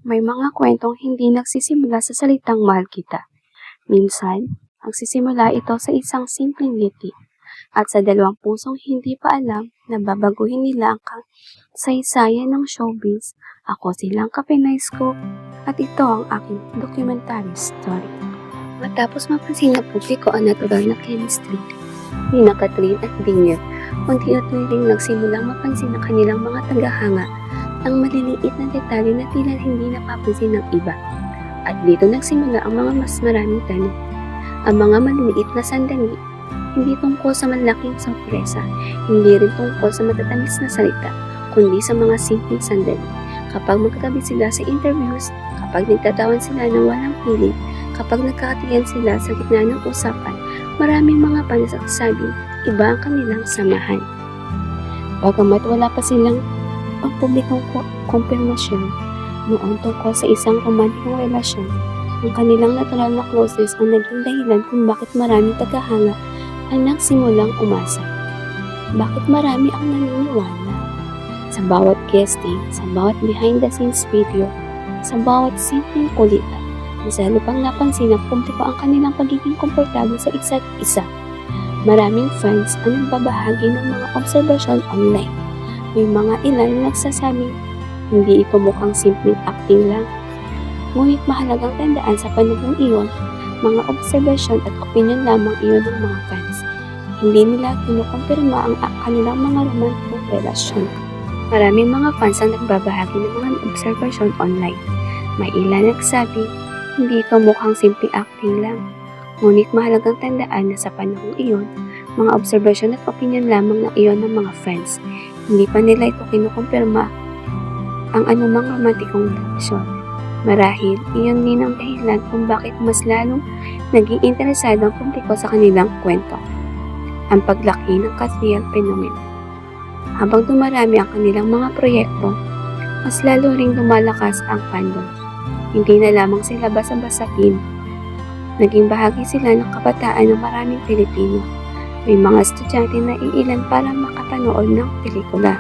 May mga kwentong hindi nagsisimula sa salitang mahal kita. Minsan, nagsisimula ito sa isang simpleng ngiti at sa dalawang pusong hindi pa alam na babaguhin nila ang kasaysayan ng showbiz. Ako silang Kapinay Scoop at ito ang aking documentary story. Matapos mapansin ng publiko ang natural na chemistry ni Catherine at Daniel, unti-unti ring nagsimulang mapansin ang kanilang mga tagahanga ang maliliit na detalye na tila hindi napapansin ng iba. At dito nagsimula ang mga mas maraming tanong. Ang mga maliliit na sandali, hindi tungkol sa malaking sorpresa, hindi rin tungkol sa matatamis na salita, kundi sa mga simpleng sandali. Kapag magkatabi sila sa interviews, kapag nagtatawan sila ng walang pilit, kapag nagkakatiyan sila sa gitna ng usapan, maraming mga panasasabing iba ang kanilang samahan. Bagamat wala pa silang pagpublikong kumpirmasyon noon tungkol sa isang romantikong relasyon, ang kanilang natural na closeness ang naging dahilan kung bakit maraming tagahanga ang nagsimulang umasa. Bakit marami ang naniniwala? Sa bawat guesting, sa bawat behind the scenes video, sa bawat simpleng kulitan, mas lalo pang napansin ng publiko ang kanilang pagiging komportable sa isa't isa. Maraming fans ang nagbabahagi ng mga obserbasyon online. May mga ilan na nagsasabing, hindi ito mukhang simpleng acting lang. Ngunit mahalagang tandaan sa panahong iyon, mga obserbasyon at opinion lamang iyon ng mga fans. Hindi nila kinukumpirma ang kanilang mga romantikong relasyon. Maraming mga fans ang nagbabahagi ng mga obserbasyon online. May ilan nagsabi, hindi ito mukhang simpleng acting lang. Ngunit mahalagang tandaan na sa panahong iyon, mga obserbasyon at opinion lamang na iyon ng mga fans. Hindi pa nila ito kinukumpirma ang anumang romantikong relasyon. Marahil, iyon din ang dahilan kung bakit mas lalong naging interesado ang publiko sa kanilang kwento. Ang paglaki ng Kathriel phenomenon. Habang dumarami ang kanilang mga proyekto, mas lalo ring lumalakas ang fandom. Hindi na lamang sila basa-basahin. Naging bahagi sila ng kabataan ng maraming Pilipino. May mga estudyante na iilan para makapanood ng pelikula.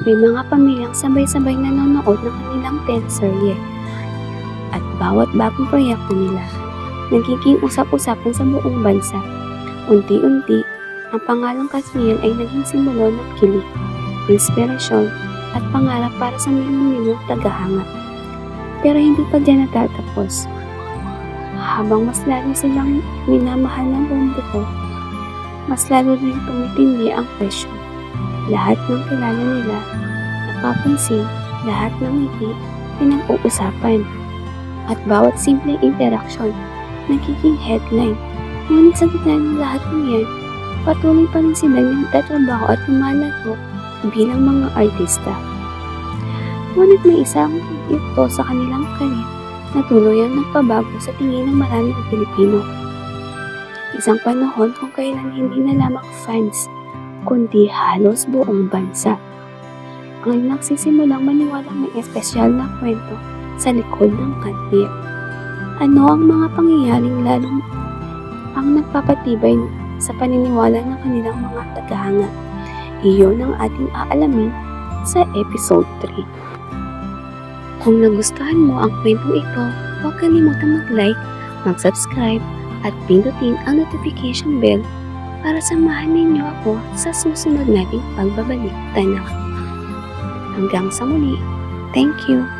May mga pamilyang sabay-sabay nanonood ng kanilang teleserye. At bawat bagong proyekto nila, nagiging usap-usapan sa buong bansa. Unti-unti, ang pangalang Kathriel ay naging simbolo ng kilig, inspirasyon, at pangarap para sa milyong-milyong tagahanga. Pero hindi pa dyan natatapos. Habang mas lalo silang minamahal ng publiko, mas lalo rin tumitindi ang presyo. Lahat ng kilala nila, napapansin, lahat ng ngiti, pinag-uusapan. At bawat simpleng interaksyon, nagiging headline. Ngunit sa gitna ng lahat ng yan, patuloy pa rin sila nagtatrabaho at lumalago bilang mga artista. Ngunit may isang ito sa kanilang karir na tuluyang nagpabago sa tingin ng maraming Pilipino. Isang panahon kung kailan hindi na lamang fans, kundi halos buong bansa ang nagsisimulang maniwalang may espesyal na kwento sa likod ng Kathriel. Ano ang mga pangyayaring lalong ang nagpapatibay sa paniniwala ng kanilang mga tagahanga? Iyon ang ating aalamin sa episode 3. Kung nagustuhan mo ang kwentong ito, huwag kalimutang mag-like, mag-subscribe, at pindutin ang notification bell para samahan ninyo ako sa susunod nating pagbabalik tanaw. Hanggang sa muli, thank you!